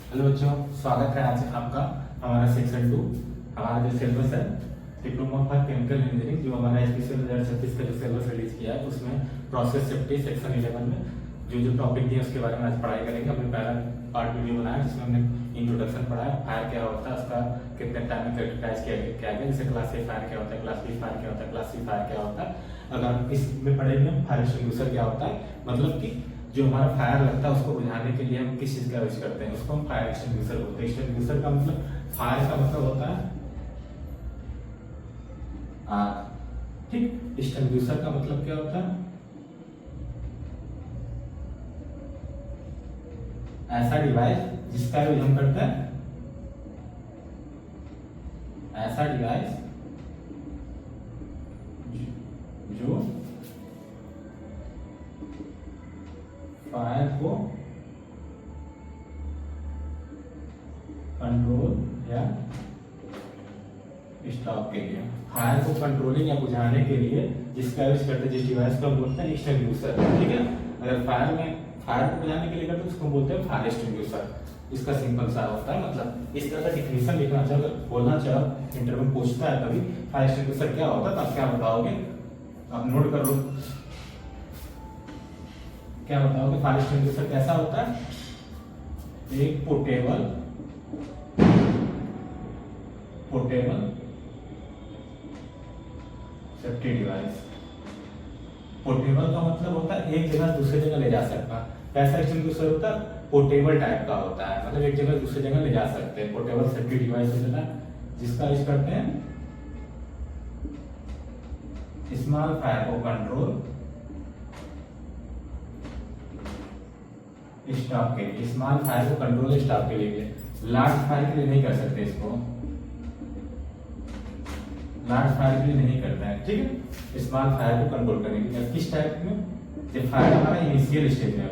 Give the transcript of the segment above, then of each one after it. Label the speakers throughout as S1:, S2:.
S1: Hello बच्चों, स्वागत है आज आपका हमारा सेक्शन 2। हमारा जो सिलेबस है डिप्लोमा फॉर केमिकल इंजीनियरिंग, जो हमारा एसपीसीएल 2036 का जो सिलेबस रिलीज किया है उसमें प्रोसेस सेफ्टी सेक्शन 11 में जो टॉपिक दिए उसके बारे में आज पढ़ाई करेंगे। हमने पहला पार्ट वीडियो बनाया जिसमें हमने इंट्रोडक्शन पढ़ाया, फायर क्या होता है, उसका कितने टाइम में कैरेक्टराइज किया गया, जैसे क्लास ए फायर क्या होता है, क्लास बी फायर क्या होता है, क्लास सी फायर क्या होता है। अगर इसमें पढ़ेंगे फायर एक्सटिंग्विशर क्या होता है, मतलब कि जो हमारा फायर लगता है उसको बुझाने के लिए हम किस चीज का यूज करते हैं, उसको हम फायर एक्सटिंग्विशर बोलते हैं। एक्सटिंग्विशर का मतलब, फायर का मतलब होता है आग, ठीक। एक्सटिंग्विशर का मतलब क्या होता है, ऐसा डिवाइस जिसका यूज हम करते हैं, ऐसा डिवाइस जो फायर को कंट्रोल या स्टॉप के लिए, फायर को कंट्रोलिंग या बुझाने के लिए जिसका यूज करते हैं, जिस डिवाइस को हम बोलते हैं एक्सटिंग्विशर, ठीक है। अगर फायर को बुझाने के लिए करते हैं उसको बोलते हैं फायर एक्सटिंग्विशर। इसका सिंपल सा होता है, मतलब इस तरह का डिफिनेशन लिखना चाहो, अगर बोलना चाहो, इंटरव्यू में पूछता है कभी फायर एक्सटिंग्विशर क्या होता है तो आप क्या बताओगे, आप नोट कर लो। क्या बताओगे, फायर एक्सटिंग्विशर कैसा होता है, एक पोर्टेबल सेफ्टी डिवाइस। पोर्टेबल का मतलब होता है एक जगह दूसरी जगह ले जा सकता। कैसा एक्सटिंग्विशर होता है, पोर्टेबल टाइप का होता है, मतलब एक जगह दूसरी जगह ले जा सकते हैं। पोर्टेबल सेफ्टी डिवाइस होता है जिसका यूज करते हैं स्मॉल फायर को कंट्रोल स्टॉप के लिए, स्मॉल फायर को कंट्रोल स्टॉप के लिए, लार्ज फायर के लिए नहीं कर सकते इसको, लार्ज फायर के लिए नहीं करता है, ठीक है। स्मॉल फायर को कंट्रोल करने के लिए किस टाइप में, जब फायर हमारा इनिशियल स्टेज में हो,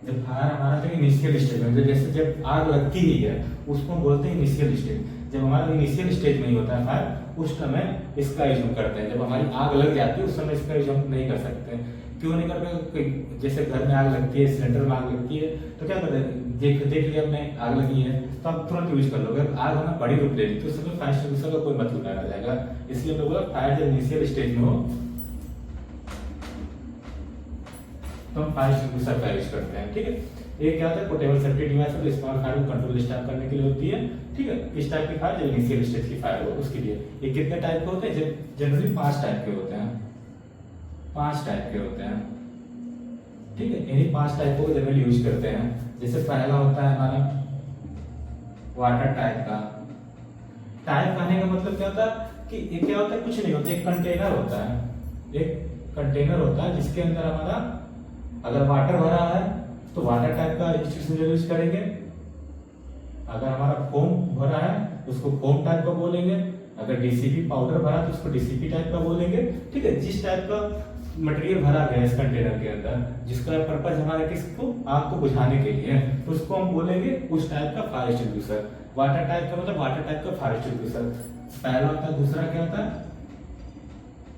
S1: जब फायर हमारा जो इनिशियल स्टेज में, जैसे जब आग लगती ही है उसको बोलते हैं इनिशियल स्टेज। जब हमारा इनिशियल स्टेज में ही होता है फायर, उस समय इसका यूज हम करते हैं। जब हमारी आग लग जाती है उस समय इसका यूज हम नहीं कर सकते। क्यों नहीं करते, जैसे घर में आग लगती है, सिलेंडर में आग लगती है तो क्या करते हैं, देख लिया आपने आग लगी है तो आप तुरंत यूज कर लोगे। आग हमें बड़ी रूप ले ली तो उसमें फायर एक्सटिंग्विशर का कोई मतलब नहीं रह जाएगा। इसलिए मैं बोला फायर जब इनिशियल स्टेज में हो तो हम फायर एक्सटिंग्विशर का यूज करते हैं, ठीक है। एक क्या होता है, पोर्टेबल सेफ्टी डिवाइस है, स्मॉल फायर को कंट्रोल स्टॉप करने के लिए होती है, ठीक है। इस टाइप की फायर जो इनिशियल स्टेज की फायर हो उसके लिए। ये कितने टाइप के होते हैं, जनरली 5 टाइप के होते हैं, 5 टाइप के होते हैं, ठीक है। इन्हीं 5 टाइप को जनरली यूज करते हैं। जैसे पहला होता है हमारा वाटर टाइप का। टाइप कहने का मतलब क्या होता है कि ये क्या होता है, कुछ नहीं होता, एक कंटेनर होता है, एक कंटेनर होता है जिसके अंदर हमारा अगर वाटर भरा है तो वाटर टाइप का इंस्टीट्यूशन यूज करेंगे। अगर हमारा फोम भरा है उसको फोम टाइप का बोलेंगे। अगर डीसीपी पाउडर भरा तो उसको डीसीपी टाइप का बोलेंगे, ठीक है। जिस टाइप का मटेरियल भरा गया इस कंटेनर के अंदर, जिसका पर्पज हमारा किसको, आग को बुझाने के लिए, तो उसको हम बोलेंगे उस टाइप का फायर एक्सटिंग्विशर। वाटर टाइप का मतलब वाटर टाइप का फायर एक्सटिंग्विशर पहला होता है। दूसरा क्या होता है,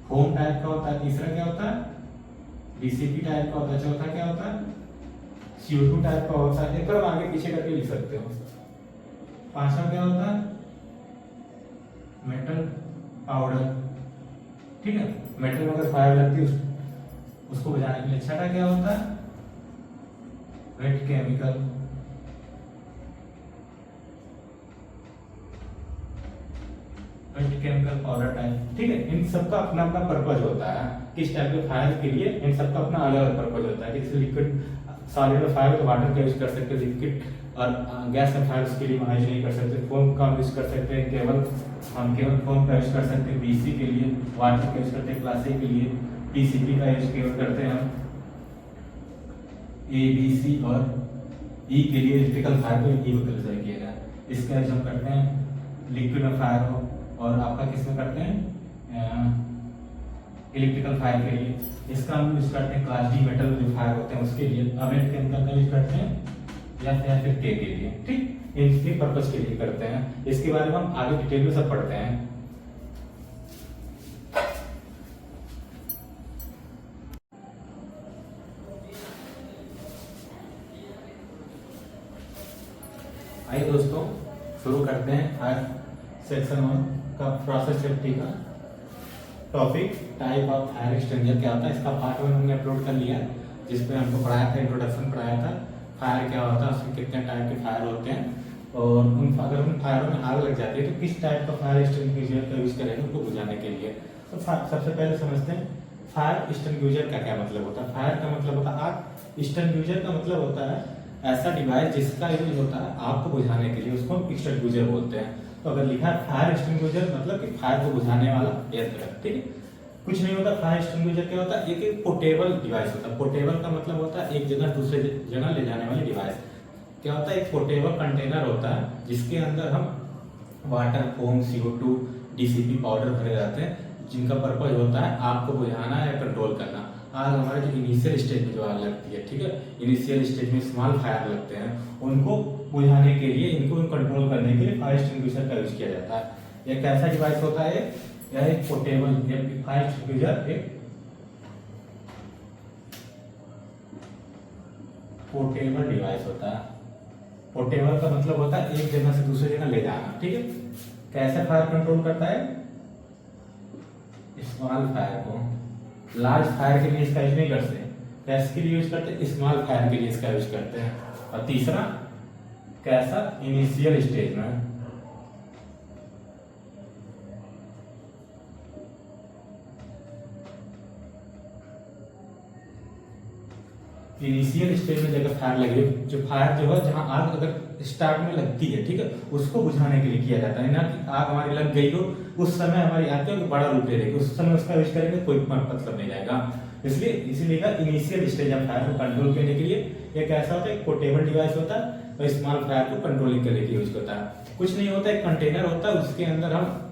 S1: फोम टाइप का होता है। तीसरा क्या होता है, डीसीपी टाइप का होता है। चौथा क्या होता है, CO2 टाइप का होता है। एक बार आगे पीछे करके लिख सकते हो। पांचवा क्या होता है, मेटल पाउडर, ठीक है। मेटल में अगर फायर लगती है उसको बुझाने के लिए। छठा क्या होता है, wait chemical, wait chemical powder type, ठीक है। इन सबका अपना अपना पर्पज होता है, किस टाइप के फायर के लिए इन सबका अपना अलग अलग पर्पज होता है। जैसे लिक्विड सॉलिड में फायर तो वाटर का यूज कर सकते हैं, लिक्विड और गैस में फायर उसके लिए यूज नहीं कर सकते। फोम का यूज कर सकते हैं, केवल फोम का यूज कर सकते हैं। बीसी के लिए वाटर का यूज करते हैं, क्लास ए के लिए पीसीपी का यूज केवल करते हैं हम। ए बी सी और ई के लिए इलेक्ट्रिकल फायर को ई वैक्यूम किया गया, इसका यूज हम करते हैं लिक्विड में फायर हो, और आपका किस में करते हैं, इलेक्ट्रिकल फायर के लिए। इसका हम यूज करते हैं क्लास डी मेटल जो फायर होते हैं उसके लिए। अमेट केमिकल का यूज करते हैं या फिर के लिए, ठीक। इनके पर्पस के लिए करते हैं। इसके बारे में हम आगे डिटेल में सब पढ़ते हैं। दोस्तों शुरू करते हैं आज सेक्शन 1 का प्रोसेस सेफ्टी का topic type of fire extinguisher क्या होता है। इसका पार्ट 1 हमने अपलोड कर लिया जिसमें हमको पढ़ाया था, इंट्रोडक्शन पढ़ाया था फायर क्या होता है, उसके कितने टाइप के फायर होते हैं और अगर उन फायरों में आग लग जाती है तो किस टाइप का फायर एक्सटिंग्विशर का यूज करेंगे उनको बुझाने के लिए। तो सबसे पहले समझते हैं फायर एक्सटिंग्विशर का क्या मतलब होता है। फायर का मतलब होता है आग, एक्सटिंग्विशर का मतलब होता है ऐसा डिवाइस जिसका यूज होता है आग को बुझाने के लिए, उसको हम एक्सटिंग्विशर बोलते हैं। तो अगर लिखा है फायर एक्सटिंग्विशर मतलब कि फायर को बुझाने वाला यंत्र, ठीक है। कुछ नहीं होता, फायर एक्सटिंग्विशर क्या होता है, एक पोर्टेबल डिवाइस होता है। पोर्टेबल का मतलब होता है एक जगह दूसरे जगह ले जाने वाली डिवाइस। क्या होता है, एक पोर्टेबल कंटेनर होता है जिसके अंदर हम water, foam, CO2, DCP powder भरे जाते हैं जिनका पर्पज होता है आग को बुझाना या कंट्रोल करना। आग हमारे जो इनिशियल स्टेज में जो आग लगती है, ठीक है, इनिशियल स्टेज में स्मॉल फायर लगते हैं, उनको बुझाने के लिए, इनको कंट्रोल करने के लिए फायर एक्सटिंग्विशर का यूज किया जाता है। एक ऐसा डिवाइस होता है, यह एक पोर्टेबल फायर एक्सटिंग्विशर एक पोर्टेबल डिवाइस होता है। पोर्टेबल का मतलब होता है एक जगह से दूसरी जगह ले जाना, ठीक है। कैसे फायर कंट्रोल करता है, स्मॉल फायर को, लार्ज फायर के लिए इसका यूज नहीं करते, कैसे के लिए यूज करते हैं, स्मॉल फायर के लिए इसका यूज करते हैं। और तीसरा कैसा, इनिशियल स्टेज में, इनिशियल स्टेज में जगह फायर लगे, जो फायर जो है जहां आग अगर स्टार्ट में लगती है, ठीक है, उसको बुझाने के लिए किया जाता है। ना कि आग हमारी लग गई हो उस समय हमारी आग के बड़ा रूप ले लेगी, उस समय उसका यूज करेंगे कोई मतलब नहीं जाएगा। इसलिए इसीलिए इनिशियल स्टेज ऑफ फायर को कंट्रोल करने के लिए एक ऐसा होता है, पोर्टेबल डिवाइस होता है और स्मॉल फायर को कंट्रोलिंग करने के लिए यूज करता है। कुछ नहीं होता, एक कंटेनर होता है, उसके अंदर हम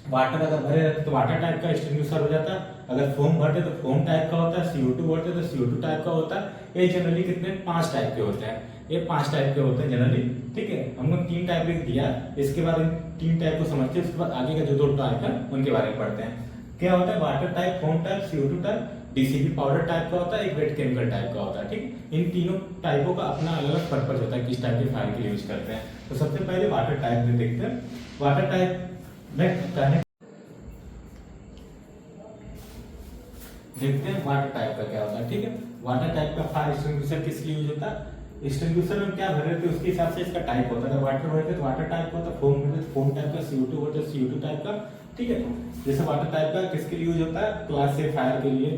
S1: वाटर अगर भरे रहते तो वाटर टाइप का एक्सटिंग्विशर हो जाता है, अगर फोम भरते तो फोम टाइप का होता है, CO2 भरते तो CO2 टाइप का होता है। ये जनरली कितने 5 टाइप के होते हैं, ये 5 टाइप के होते हैं जनरली, ठीक है। हमने 3 टाइप लिख दिया, इसके बाद इन 3 टाइप को समझते हैं, उसके बाद आगे का जो 2 टाइप है उनके बारे में पढ़ते हैं। क्या होता है, water type, foam type, CO2 type, DCP powder type का होता है, एक वेट केमिकल टाइप का होता है, ठीक। इन तीनों टाइपों का अपना अलग अलग पर्पज होता है, किस टाइप के फायर के लिए यूज करते हैं। तो सबसे पहले वाटर टाइप में देखते हैं। वाटर टाइप में देखते हैं वाटर टाइप का क्या होता है, ठीक है। वाटर टाइप का फायर एक्सटिंग्विशर किस लिए यूज होता है, एक्सटिंग्विशर में क्या भरे थे उसके हिसाब से इसका टाइप होता है। अगर वाटर भरते तो वाटर टाइप का होता है, फोम भरते तो फोम टाइप का, CO2 भरते तो CO2 टाइप का, ठीक है। जैसे वाटर टाइप का किसके लिए यूज होता है, क्लास ए फायर के लिए।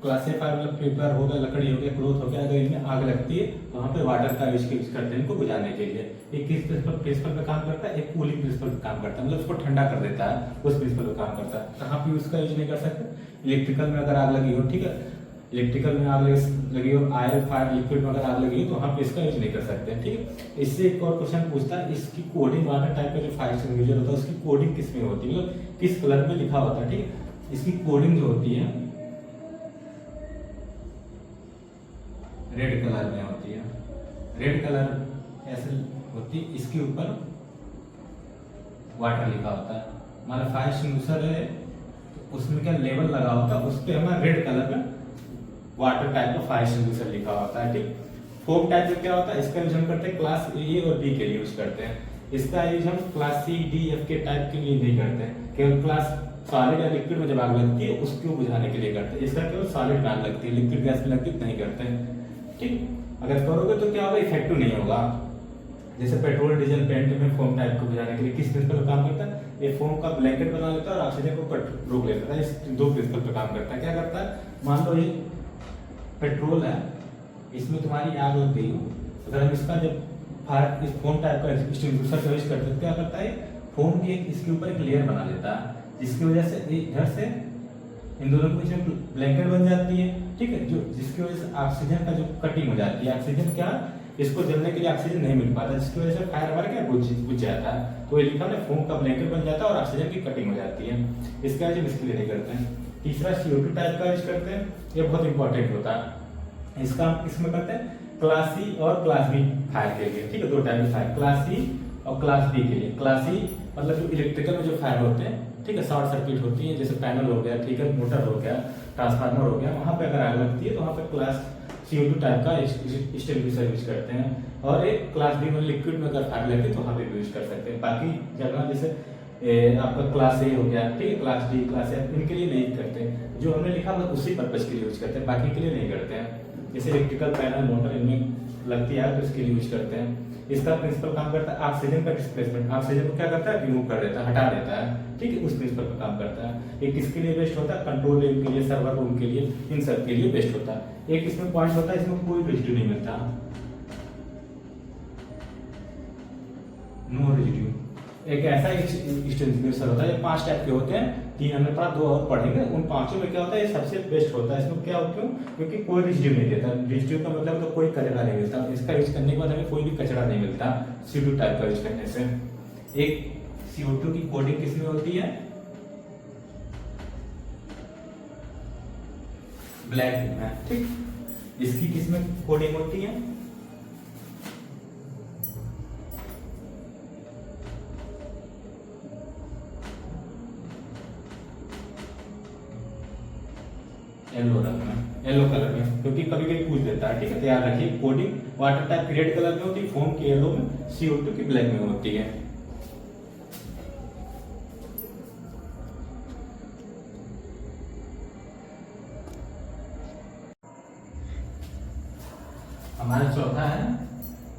S1: क्लास ए फायर मतलब पेपर हो गया, लकड़ी हो गया, क्लोथ हो गया, अगर इनमें आग लगती है तो वहाँ पे वाटर का यूज करते हैं इनको बुझाने के लिए। एक किस प्रिंसिपल पे काम करता है, एक कूलिंग प्रिंसिपल पे काम करता है, मतलब उसको ठंडा कर देता है, उस प्रिंसिपल पे काम करता है। कहाँ पे उसका यूज नहीं कर सकते, इलेक्ट्रिकल में अगर आग लगी हो, ठीक है, इलेक्ट्रिकल में आग लगी हो, आयल फायर लिक्विड में अगर आग लगी हो तो वहाँ पे इसका यूज नहीं कर सकते, ठीक है। इससे एक और क्वेश्चन पूछता है, इसकी कोडिंग वाटर टाइप का जो फायर एक्सटिंग्विशर होता है उसकी कोडिंग किस में होती है, मतलब किस कलर में लिखा होता है, ठीक है। इसकी कोडिंग जो होती है रेड कलर में होती है, रेड कलर ऐसे होती है, इसके ऊपर वाटर लिखा होता है। हमारा फायर एक्सटिंग्विशर है तो उसमें क्या लेबल लगा होता है, उस पर हमारा रेड कलर में वाटर टाइप का फायर एक्सटिंग्विशर लिखा होता है, ठीक। फोम टाइप में क्या होता है, इसका यूज हम करते हैं क्लास ए और बी के लिए यूज करते हैं। इसका यूज हम क्लास C, D, F के टाइप के लिए नहीं करते हैं, केवल क्लास सॉलिड या लिक्विड में जब आग लगती है उसको बुझाने के लिए करते हैं। इसका केवल सॉलिड में आग लगती है, लिक्विड गैस में लगती है नहीं करते हैं, ठीक। अगर करोगे तो क्या होगा, इफेक्टिव नहीं होगा। जैसे पेट्रोल, डीजल, पेंट में फोम टाइप को बुझाने के लिए किस प्रिंसिपल पे काम करता है, ये फोम का ब्लैंकेट बना लेता है और ऑक्सीजन को रोक लेता है। इस 2 प्रिंसिपल पे काम करता है। क्या करता है, मान लो ये पेट्रोल है, इसमें तुम्हारी आग लग गई हो, अगर हम इसका जब फायर इस फोम टाइप का एक्सटिंग्विशर यूज करते हैं, क्या करता है, फोम की इसके ऊपर एक लेयर बना लेता है, जिसकी वजह से इधर से इन दोनों के बीच में ब्लैंकेट बन जाती है, ठीक है, जो जिसकी वजह से ऑक्सीजन का जो कटिंग हो जाती है, ऑक्सीजन क्या, इसको जलने के लिए ऑक्सीजन नहीं मिल पाता, जिसकी वजह से फायर हमारा क्या बुझ जाता है। तो ये लिखा है फोम का ब्लैंकेट बन जाता है और ऑक्सीजन की कटिंग हो जाती है। इसका यूज इसके लिए नहीं करते हैं। तीसरा CO2 टाइप का यूज करते हैं, ये बहुत इंपॉर्टेंट होता है। इसका हम किसमें करते हैं, क्लास C और क्लास B फायर के लिए, ठीक है। 2 टाइप के फायर, क्लास C और क्लास B के लिए। क्लास C मतलब जो इलेक्ट्रिकल में जो फायर होते हैं, ठीक है, शॉर्ट सर्किट होती है, जैसे पैनल हो गया, ठीक है, मोटर हो गया, ट्रांसफार्मर हो गया, वहां पे अगर आग लगती है तो वहां पे क्लास CO2 टाइप का एक्सटिंग्विशर यूज करते हैं। और एक क्लास डी में लिक्विड में अगर फायर लगे तो वहाँ पे यूज कर सकते हैं। बाकी जगह जैसे आपका क्लास ए हो गया, ठीक है, क्लास डी, क्लास एफ, इनके लिए नहीं करते। जो हमने लिखा बस उसी पर्पज के लिए यूज करते हैं, बाकी के लिए नहीं करते हैं। जैसे इलेक्ट्रिकल पैनल मोटर इनमें लगती है तो इसके लिए यूज करते हैं। इसका प्रिंसिपल काम करता है ऑक्सीजन का डिस्प्लेसमेंट, ऑक्सीजन को क्या करता है, रिमूव कर देता है, हटा देता है, ठीक है, उस प्रिंसिपल पर काम करता है। एक किसके लिए बेस्ट होता है, कंट्रोल रूम के लिए, सर्वर रूम के लिए, इन सब के लिए बेस्ट होता है। एक इसमें पॉइंट होता है, इसमें कोई रेजिड्यू नहीं मिलता, नो रेजिड्यू। एक ऐसा एक्सटिंग्विशर होता है, ये 5 टाइप के होते हैं, 3 हमने पढ़ा, 2 और पढ़ेंगे। उन 5 में क्या होता है, ये सबसे बेस्ट होता है। इसमें क्या हो, क्यों, क्योंकि कोई रेजिड्यू नहीं देता। रेजिड्यू का मतलब तो कोई कचरा नहीं मिलता। इसका यूज करने के बाद हमें कोई भी कचरा नहीं मिलता CO2 टाइप का यूज करने से। एक CO2 की कोडिंग किसमें होती है, ब्लैक में, ठीक। इसकी किसमें कोडिंग होती है, येलो रंग में, येलो कलर में, क्योंकि कभी कभी पूछ देता है, ठीक है। तैयार रखिए, कोडिंग वाटर टाइप की रेड कलर में होती है, फोम की येलो में, CO2 की ब्लैक में होती है। हमारा चौथा है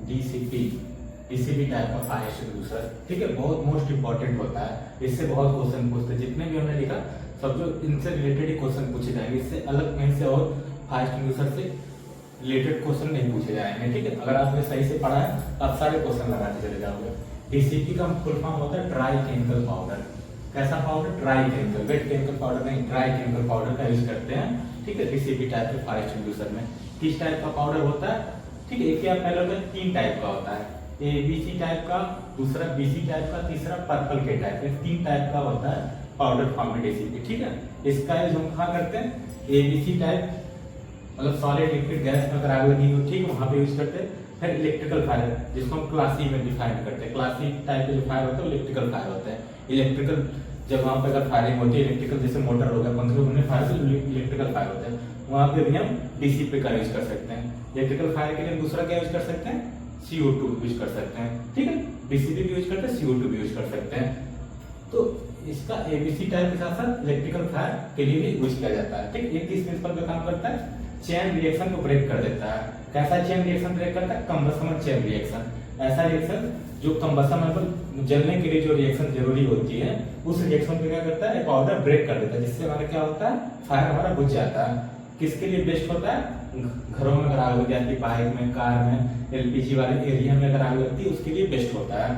S1: DCP टाइप का फायर एक्सटिंग्विशर, ठीक है, बहुत मोस्ट इंपॉर्टेंट होता है। इससे बहुत क्वेश्चन पूछते हैं, जितने भी हमने लिखा सब जो इनसे रिलेटेड ही क्वेश्चन पूछे जाएंगे। इससे अलग कहीं से और फायर एक्सटिंग्विशर से रिलेटेड क्वेश्चन नहीं पूछे जाएंगे, ठीक है। अगर आपने सही से पढ़ा है आप सारे क्वेश्चन लगाते चले जाओगे। DCP का फुल फॉर्म होता है ड्राई केमिकल पाउडर। कैसा powder, dry chemical, wait chemical powder नहीं, ड्राई केमिकल पाउडर का यूज करते हैं, ठीक है, DCP टाइप के फायर एक्सटिंग्विशर में। किस टाइप का पाउडर होता है, ठीक है, एक या पहले होता है 3 टाइप का होता है, ABC टाइप का, दूसरा BC टाइप का, तीसरा पर्पल के टाइप का। 3 टाइप का होता है पाउडर फॉर्म में DCP, ठीक है। इसका यूज हम कहाँ करते हैं, ABC टाइप मतलब सॉलिड लिक्विड गैस में अगर आग लगी हो, ठीक है, वहां पे यूज करते हैं। फिर इलेक्ट्रिकल फायर, जिसको हम क्लास C में डिफाइन करते हैं। क्लास C टाइप के जो फायर होता है इलेक्ट्रिकल फायर होता है। इलेक्ट्रिकल जब वहां पर अगर फायरिंग होती है, इलेक्ट्रिकल जैसे मोटर हो गया, पंखे में फायर से इलेक्ट्रिकल फायर होता है, वहां पे भी हम DCP का यूज कर सकते हैं। इलेक्ट्रिकल फायर के लिए दूसरा क्या यूज कर सकते हैं, CO2 यूज कर सकते हैं, ठीक है। DCP भी यूज करते हैं, CO2 भी यूज कर सकते हैं। तो इसका ABC टाइप के साथ साथ इलेक्ट्रिकल फायर के लिए भी यूज किया जाता है, ठीक। एक किस प्रिंसिपल पे काम करता है, चेन रिएक्शन को ब्रेक कर देता है। कैसा चेन रिएक्शन ब्रेक करता है, कंबसन चेन रिएक्शन। ऐसा रिएक्शन जो कंबसन मतलब जलने के लिए जो रिएक्शन जरूरी होती है, उस रिएक्शन को क्या करता है, पाउडर ब्रेक कर देता है, जिससे हमारा क्या होता है, फायर हमारा बुझ जाता है। किसके लिए बेस्ट होता है, घरों में अगर आग लग जाती है, बाइक में, कार में, LPG वाले एरिया में अगर आग लगती है, उसके लिए बेस्ट होता है।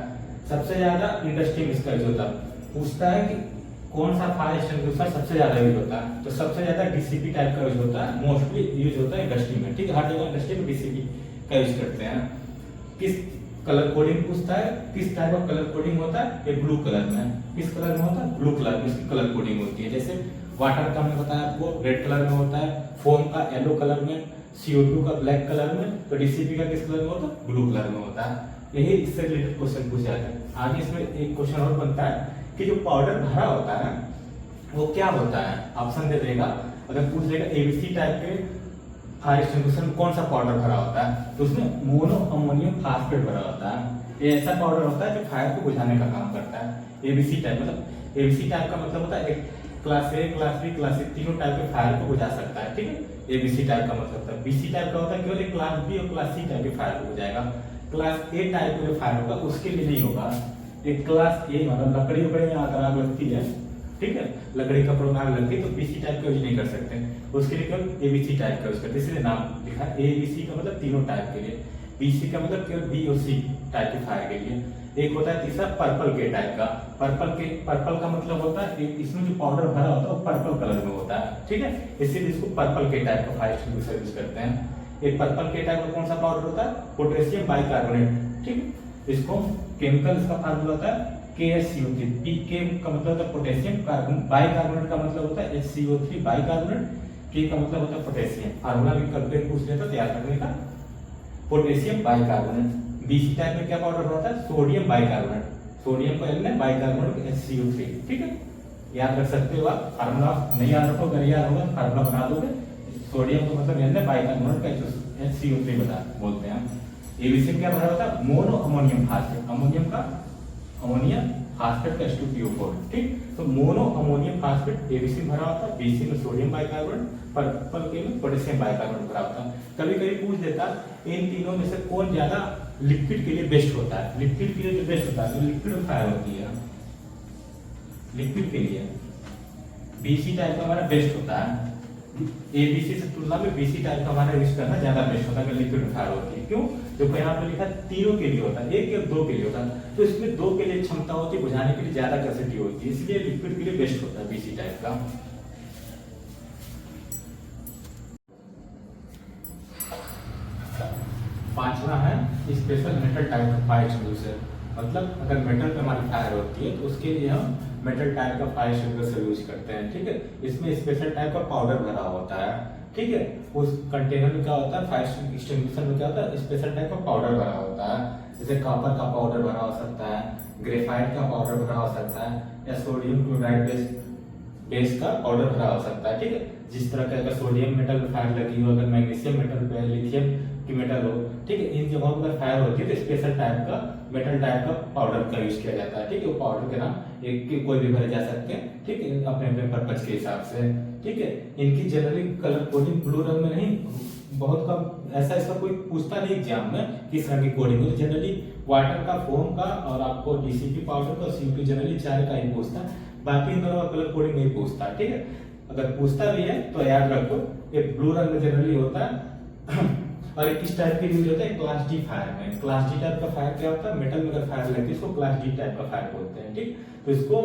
S1: सबसे ज्यादा इंडस्ट्री में इसका यूज होता है। पूछता है कि कौन सा फायर एक्सटिंग्विशर सबसे ज्यादा यूज होता है, तो सबसे ज्यादा DCP टाइप का यूज होता है, मोस्टली यूज होता है इंडस्ट्री में, ठीक है। हर जगह इंडस्ट्री में DCP का यूज करते हैं। किस कलर कोडिंग पूछता है, किस टाइप ऑफ कलर कोडिंग होता है, ये ब्लू कलर में। किस कलर में होता है, ब्लू कलर में इसकी कलर कोडिंग होती है। जैसे वाटर का हमने बताया आपको रेड कलर में होता है, फोम का येलो कलर में, CO2 का ब्लैक कलर में, तो DCP का किस कलर में होता है, ब्लू कलर में होता है। यही इससे रिलेटेड क्वेश्चन पूछे जाते हैं। आगे इसमें एक क्वेश्चन और बनता है कि जो पाउडर भरा होता है वो क्या होता है, ऑप्शन दे देगा। अगर पूछ लेगा ABC टाइप के फायर एक्सटिंग्विशर में कौन सा पाउडर भरा होता है, तो उसमें मोनो अमोनियम फास्फेट भरा होता है। ये ऐसा पाउडर होता है जो फायर को बुझाने का काम करता है। ABC टाइप मतलब ABC टाइप का मतलब होता है एक class A, class B, class C तीनों टाइप के फायर को बुझा सकता है, ठीक है। ABC टाइप का मतलब होता है। BC टाइप का होता है केवल एक क्लास B और क्लास C टाइप के फायर को बुझाएगा। क्लास A टाइप का जो फायर होगा उसके लिए नहीं होगा। एक क्लास A मतलब लकड़ी उकड़ी में आग लगती है, ठीक है, लकड़ी कपड़ों में आग लगती है, तो BC टाइप का यूज नहीं कर सकते, उसके लिए केवल ABC टाइप का यूज करते हैं। इसलिए नाम लिखा है ABC का मतलब तीनों टाइप के लिए, BC का मतलब केवल B और C टाइप के फायर के लिए। एक होता है तीसरा पर्पल के टाइप का। पर्पल का मतलब होता है इसमें जो पाउडर भरा होता है वो पर्पल कलर में होता है, ठीक है, इसीलिए इसको पर्पल के टाइप का फायर एक्सटिंग्विशर यूज करते हैं। एक पर्पल के टाइप का कौन सा पाउडर होता है, पोटेशियम बाइकार्बोनेट, ठीक। इसको केमिकल इसका फार्मूला होता है KSCO3। PK का मतलब होता है पोटेशियम, बाइकार्बोनेट का मतलब होता है HCO3 बाइकार्बोनेट, K का मतलब होता है पोटेशियम। फार्मूला भी कल पे पूछ लेता तैयार करने का, पोटेशियम बाइकार्बोनेट। BC टाइप में क्या पाउडर होता है, सोडियम बाइकार्बोनेट, सोडियम को L में बाइकार्बोनेट HCO3, ठीक है। याद रख सकते हो आप, फार्मूला नहीं याद रखो, अगर याद होगा फार्मूला बना दोगे, सोडियम को मतलब यानी बाइकार्बोनेट का HCO3 बता बोलते हैं। एबीसी में क्या भरा होता है? मोनो अमोनियम फास्फेट, अमोनियम का अमोनियम फास्फेट का H2PO4, ठीक। तो मोनो अमोनियम फास्फेट एबीसी भरा होता है, बीसी में सोडियम बाइकार्बोनेट, पर्पल के में पोटेशियम बाइकार्बोनेट भरा होता है। कभी कभी पूछ देता इन तीनों में से कौन ज्यादा लिक्विड के लिए बेस्ट होता है। लिक्विड के लिए जो बेस्ट होता है तो लिक्विड फायर होती है, लिक्विड के लिए बीसी टाइप का हमारा बेस्ट होता है। एबीसी से तुलना में बीसी टाइप का हमारा यूज करना ज्यादा बेस्ट होता है, लिक्विड फायर होती है। क्यों? जो यहाँ पे लिखा है तीनों के लिए होता है, एक या दो के लिए होता है, तो इसमें दो के लिए क्षमता होती है, बुझाने के लिए ज्यादा कैपेसिटी होती है, इसलिए लिक्विड के लिए बेस्ट होता है बीसी टाइप का। पांचवा है स्पेशल मेटल टाइप का फायर एक्सटिंग्विशर। मतलब अगर मेटल पे हमारी फायर होती है तो उसके लिए हम मेटल टाइप का फायर एक्सटिंग्विशर यूज करते हैं, ठीक है। इसमें स्पेशल टाइप का पाउडर भरा होता है, ठीक है। उस कंटेनर में क्या होता है, फायर एक्सटिंग्विशर में क्या होता है, स्पेशल टाइप का पाउडर भरा होता है। जैसे कॉपर का पाउडर भरा हो सकता है, ग्रेफाइट का पाउडर भरा हो सकता है, या सोडियम क्लोराइड बेस का पाउडर भरा हो सकता है, ठीक है। जिस तरह का अगर सोडियम मेटल में फायर लगी हो, अगर मैग्नीशियम मेटल पे, लिथियम की मेटल हो, ठीक है, इन जगहों पर फायर होती है तो स्पेशल टाइप का मेटल टाइप का पाउडर का यूज किया जाता है, ठीक है। वो पाउडर के नाम एक के कोई भी भरे जा सकते हैं, ठीक है, अपने अपने पर्पज के हिसाब से, ठीक है। इनकी जनरली कलर कोडिंग ब्लू रंग में नहीं, बहुत कम ऐसा कोई पूछता नहीं एग्जाम में किस रंग की कोडिंग हो। जनरली वाटर का, फोम का और आपको डीसीपी पाउडर का, CO2 जनरली चार का ही पूछता है, बाकी इन दोनों का कलर कोडिंग नहीं पूछता, ठीक है। अगर पूछता भी है तो याद रखो ये ब्लू रंग में जनरली होता है। और किस टाइप के यूज होता है, क्लास डी फायर में। क्लास डी टाइप का फायर क्या होता है, मेटल में अगर फायर लगती है इसको क्लास डी टाइप का फायर बोलते हैं, ठीक। तो इसको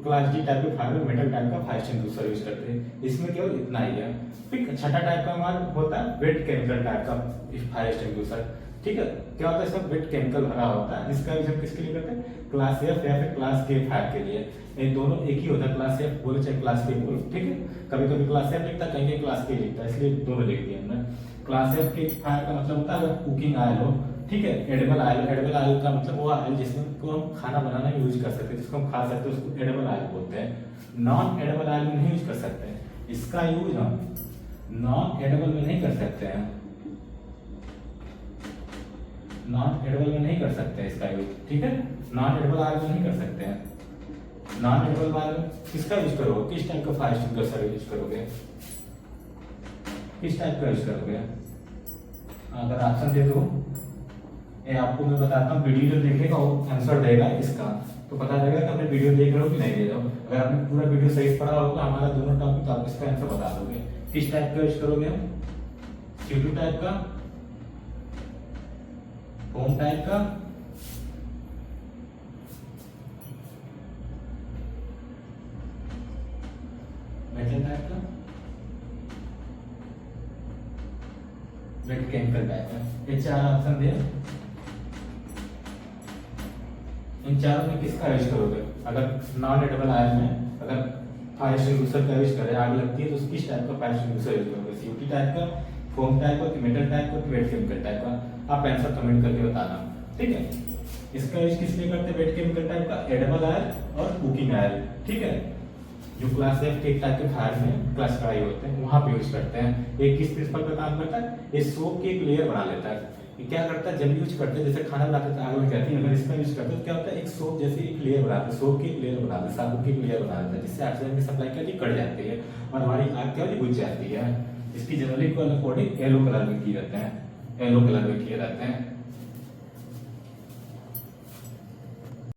S1: क्लास डी टाइप के फायर में मेटल टाइप का फायर एक्सटिंग्विशर यूज करते हैं। इसमें केवल इतना ही है। फिर छठा टाइप का हमारा होता है वेट केमिकल टाइप का फायर एक्सटिंग्विशर, ठीक है। क्या होता है, इसमें वेट केमिकल भरा होता है। इसका यूज हम किसके लिए करते हैं, क्लास एफ या फिर क्लास के फायर के लिए। ये दोनों एक ही होता है, क्लास एफ बोले चाहे क्लास के बोले, ठीक है। कभी कभी क्लास एफ लिखता है, कहीं क्लास के लिखता है, इसलिए दोनों लिख दिया हमने। क्लास एफ के फायर का मतलब होता है अगर कुकिंग ऑयल हो, ठीक है, एडिबल ऑयल। एडिबल ऑयल का मतलब वो ऑयल जिसमें को हम खाना बनाना यूज कर सकते हैं, जिसको हम खा सकते हैं, उसको एडिबल ऑयल बोलते हैं। नॉन एडिबल ऑयल में नहीं यूज कर सकते हैं, इसका यूज हम नॉन एडिबल में नहीं कर सकते हैं, नॉन एडिबल में नहीं कर सकते हैं इसका यूज, ठीक है। नॉन एडिबल ऑयल में नहीं कर सकते हैं। नॉन एडिबल ऑयल में किसका यूज करोगे, किस टाइप का फायर एक्सटिंग्विशर यूज करोगे, किस टाइप का यूज करोगे? अगर ऑप्शन दे दो, ये आपको मैं बताता हूँ, वीडियो जो देखेगा वो आंसर देगा इसका, तो पता लगेगा कि आपने वीडियो देख रहे हो कि नहीं देख रहे हो। अगर आपने पूरा वीडियो सही पढ़ा होगा हमारा दोनों टॉपिक, तो आप इसका आंसर बता दोगे। किस टाइप का यूज करोगे हम, CO2 टाइप का, फोम टाइप का, मेटल टाइप का, वेट केमिकल टाइप का। ये चार ऑप्शन दिए, इन चारों में किसका यूज करोगे? अगर नॉन एडिबल ऑयल में अगर फायर एक्सटिंग्विशर का यूज करें, आग लगती है तो किस टाइप का फायर एक्सटिंग्विशर यूज करोगे, CO2 टाइप का, फोम टाइप का, मेटल टाइप का, वेट केमिकल टाइप का? आप आंसर कमेंट करके बताना, ठीक है। इसका यूज किस लिए करते हैं, वेट केमिकल टाइप का, एडिबल ऑयल और कुकिंग ऑयल, ठीक है। जो क्लास एफ के टाइप के फायर में क्लासिफाई होते हैं वहां पे यूज करते हैं। एक किस प्रिंसिपल पे काम करता है, ये सोप की एक लेयर बना लेता है। ये क्या करता है, जब यूज करते हैं, जैसे खाना बनाते हैं आग लग जाती है, अगर इसका यूज करते हैं तो क्या होता है, एक सोप जैसी एक लेयर बनाते हैं, सोप की एक लेयर बनाते हैं, साबुन की एक लेयर बना देता है, जिससे ऑक्सीजन की सप्लाई क्या कट जाती है और हमारी आग क्या बुझ जाती है। इसकी जनरली कोडिंग येलो कलर में की जाते हैं, येलो कलर में किए रहते हैं।